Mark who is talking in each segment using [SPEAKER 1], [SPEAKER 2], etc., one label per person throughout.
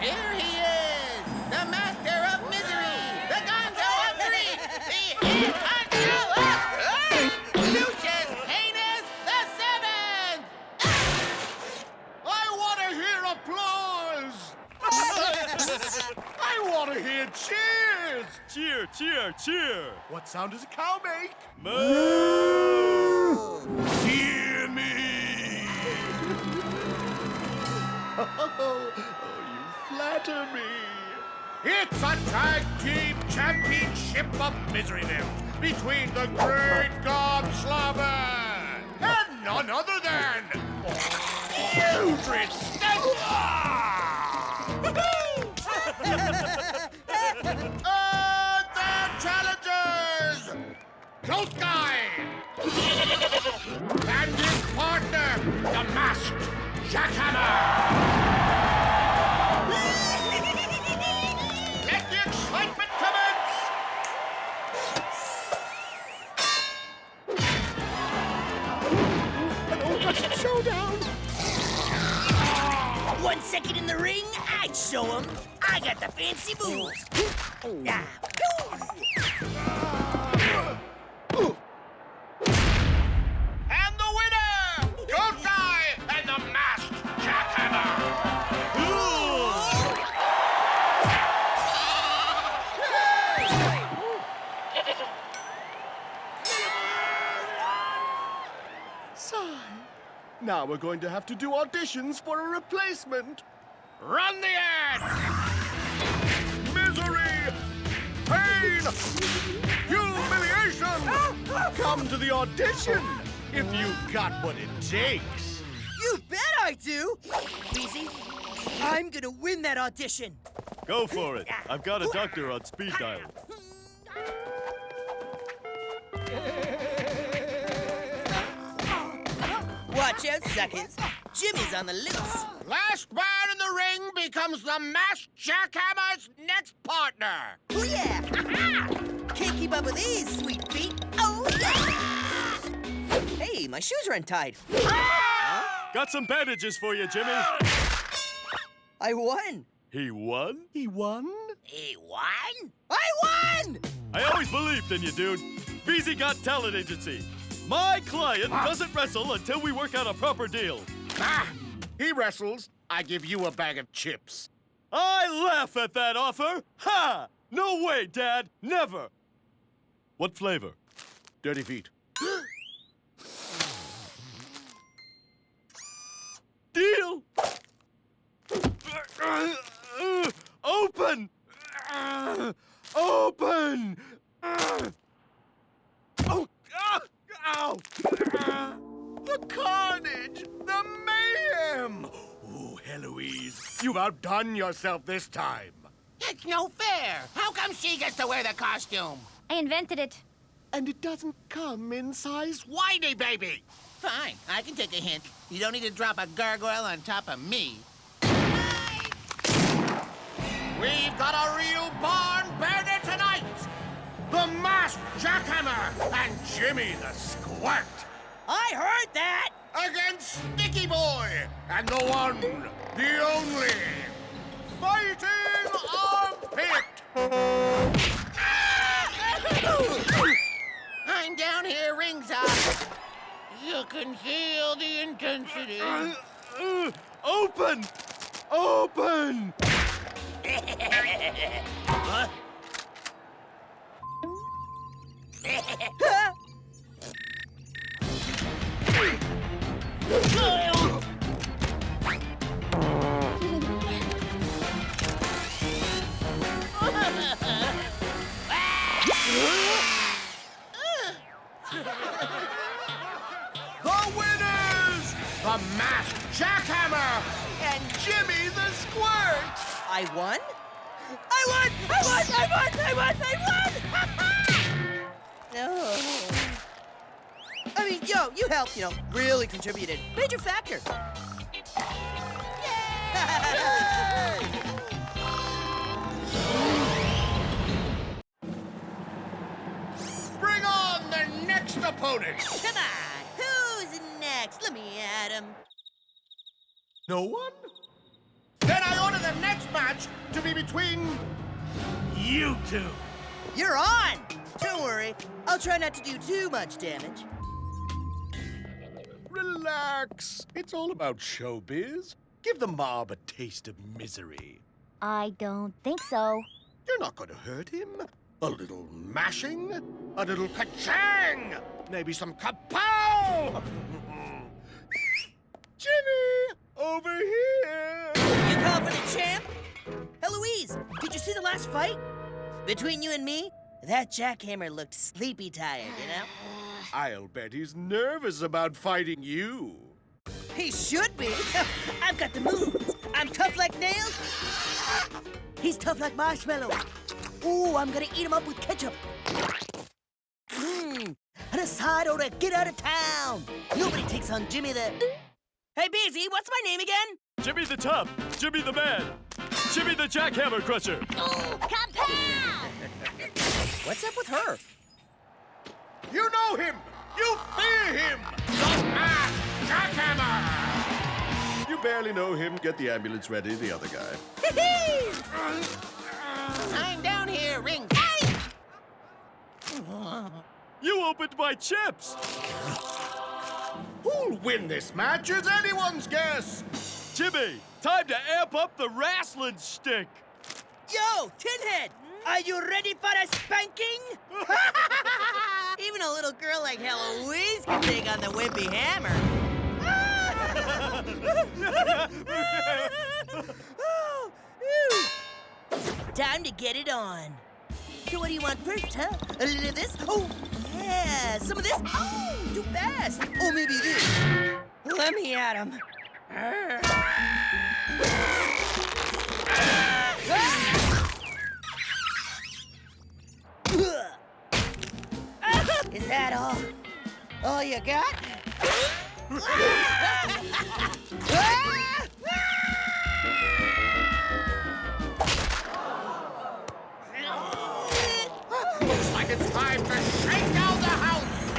[SPEAKER 1] Here he is, the master of misery, the gonzo of greed, the head honcho of Lucius Canis the Seventh!
[SPEAKER 2] I want to hear applause! I want to hear cheers!
[SPEAKER 3] Cheer, cheer, cheer!
[SPEAKER 2] What sound does a cow make?
[SPEAKER 3] Moo!
[SPEAKER 2] Hear me! Oh, you flatter me. It's a tag team championship of Miseryville between the great Gobslobber and none other than Mildred And their challengers, Cloak Guy and his partner, the masked Jackhammer. Let the excitement commence! An old-fashioned showdown!
[SPEAKER 4] 1 second in the ring, I'd show 'em. I got the fancy moves. Ah,
[SPEAKER 2] And the winner, Goat Guy and the masked Jackhammer! Sigh. Now we're going to have to do auditions for a replacement. Run the ad! Misery! Pain! Humiliation! Come to the audition if you've got what it takes.
[SPEAKER 4] you bet I do. Weezy, I'm gonna win that audition.
[SPEAKER 3] Go for it. I've got a doctor on speed dial.
[SPEAKER 4] Watch out, suckers. Jimmy's on the loose.
[SPEAKER 2] Last man in the ring becomes the masked Jackhammer's next partner.
[SPEAKER 4] Oh, yeah. Can't keep up with these, sweet feet. Oh, yeah. Hey, my shoes are untied.
[SPEAKER 3] Got some bandages for you, Jimmy.
[SPEAKER 4] I won.
[SPEAKER 3] He won?
[SPEAKER 2] He won?
[SPEAKER 4] He won? I won!
[SPEAKER 3] I always believed in you, dude. BZ Got Talent Agency. My client doesn't wrestle until we work out a proper deal.
[SPEAKER 2] Ah! He wrestles. I give you a bag of chips.
[SPEAKER 3] I laugh at that offer. Ha! No way, Dad. Never. What flavor?
[SPEAKER 2] Dirty feet.
[SPEAKER 3] Deal! Open! Open! Oh! Ow!
[SPEAKER 2] The carnage! The mayhem! Ooh, Heloise, you've outdone yourself this time.
[SPEAKER 1] It's no fair. How come she gets to wear the costume?
[SPEAKER 5] I invented it.
[SPEAKER 2] And it doesn't come in size
[SPEAKER 1] Whitey, baby. Fine, I can take a hint. You don't need to drop a gargoyle on top of me.
[SPEAKER 2] We've got a real barn burner tonight! The masked Jackhammer and Jimmy the Squirt
[SPEAKER 4] I heard that!
[SPEAKER 2] against Sticky Boy and the one, the only, Fighting Armpit!
[SPEAKER 1] I'm down here ringside. You can feel the intensity.
[SPEAKER 3] Open! Open!
[SPEAKER 4] Huh?
[SPEAKER 2] The winners! The masked Jackhammer and Jimmy the Squirt!
[SPEAKER 4] I won? I won! I won! I won! I won! I won! No. I mean, yo, you helped, really contributed. Major factor.
[SPEAKER 2] Bring on the next opponent!
[SPEAKER 4] Come on, who's next? Let me at him.
[SPEAKER 2] No one? Then I order the the next match to be between you two.
[SPEAKER 4] You're on! Don't worry. I'll try not to do too much damage.
[SPEAKER 2] Relax. It's all about showbiz. Give the mob a taste of misery.
[SPEAKER 5] I don't think so.
[SPEAKER 2] You're not going to hurt him. A little mashing, a little ka-chang, maybe some kapow! Jimmy, over here!
[SPEAKER 4] You call for the champ? Eloise, did you see the last fight? Between you and me, that Jackhammer looked sleepy tired, you know?
[SPEAKER 2] I'll bet he's nervous about fighting you.
[SPEAKER 4] He should be. I've got the moves. I'm tough like nails. He's tough like marshmallow. Ooh, I'm gonna eat him up with ketchup. And a side order, get out of town. Nobody takes on Jimmy the... Hey, Beezy, what's my name again?
[SPEAKER 3] Jimmy the Tough, Jimmy the Man, Jimmy the Jackhammer Crusher.
[SPEAKER 5] Oh, kapow!
[SPEAKER 4] What's up with her?
[SPEAKER 2] You know him! You fear him! The Masked Jackhammer! You barely know him. Get the ambulance ready, the other guy.
[SPEAKER 1] I'm down here, Ring.
[SPEAKER 3] You opened my chips.
[SPEAKER 2] Who'll win this match is anyone's guess!
[SPEAKER 3] Jimmy, time to amp up the wrestling stick.
[SPEAKER 4] Yo, Tinhead, are you ready for a spanking? Even a little girl like Eloise can take on the wimpy hammer. Time to get it on. So what do you want first, huh? A little of this? Oh, yeah. Some of this? Oh, too fast. Oh, maybe this. Let me at him. Is that all you got?
[SPEAKER 2] Looks like it's time to shake down the house!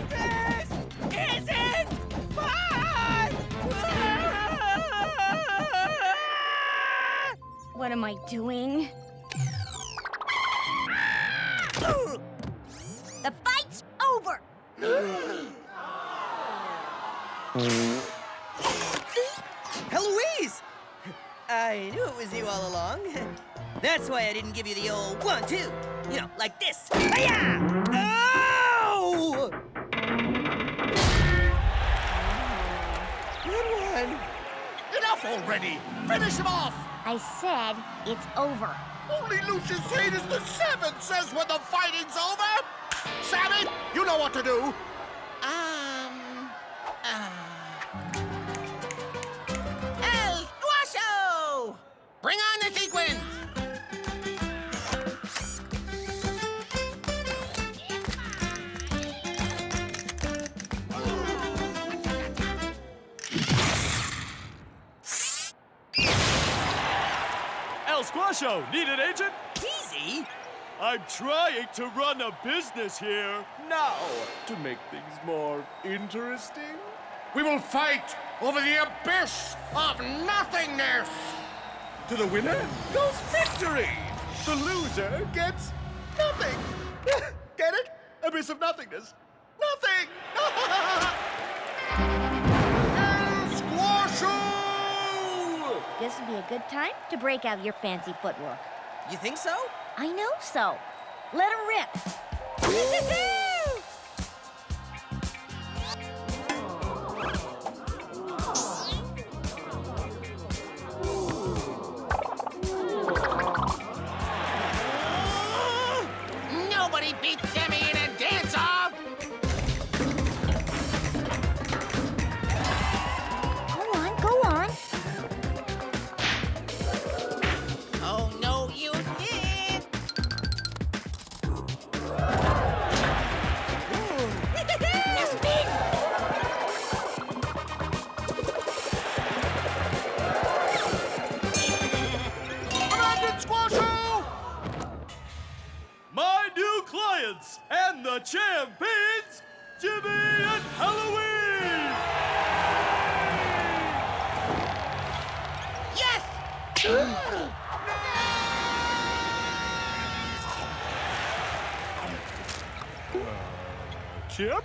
[SPEAKER 4] This isn't fun!
[SPEAKER 5] What am I doing? The fight's over!
[SPEAKER 4] Eloise! I knew it was you all along. That's why I didn't give you the old 1-2. You know, like this. Hi-ya! Oh! Good one.
[SPEAKER 2] Enough already! Finish him off!
[SPEAKER 5] I said it's over.
[SPEAKER 2] Only Lucius Hayes the Seventh says when the fighting's over! Sammy, you know what to do!
[SPEAKER 1] El Squasho! Bring on the sequence!
[SPEAKER 3] El Squasho, need an agent?
[SPEAKER 4] Easy.
[SPEAKER 3] I'm trying to run a business here.
[SPEAKER 2] Now, to make things more interesting, we will fight over the abyss of nothingness! To the winner goes victory! The loser gets nothing! Get it? Abyss of nothingness. Nothing! El Squasho!
[SPEAKER 5] This would be a good time to break out your fancy footwork.
[SPEAKER 4] You think so?
[SPEAKER 5] I know so. Let him rip.
[SPEAKER 1] Nobody beats Jimmy in a dance-off!
[SPEAKER 5] Go on.
[SPEAKER 1] Oh, no, you did!
[SPEAKER 3] Chip?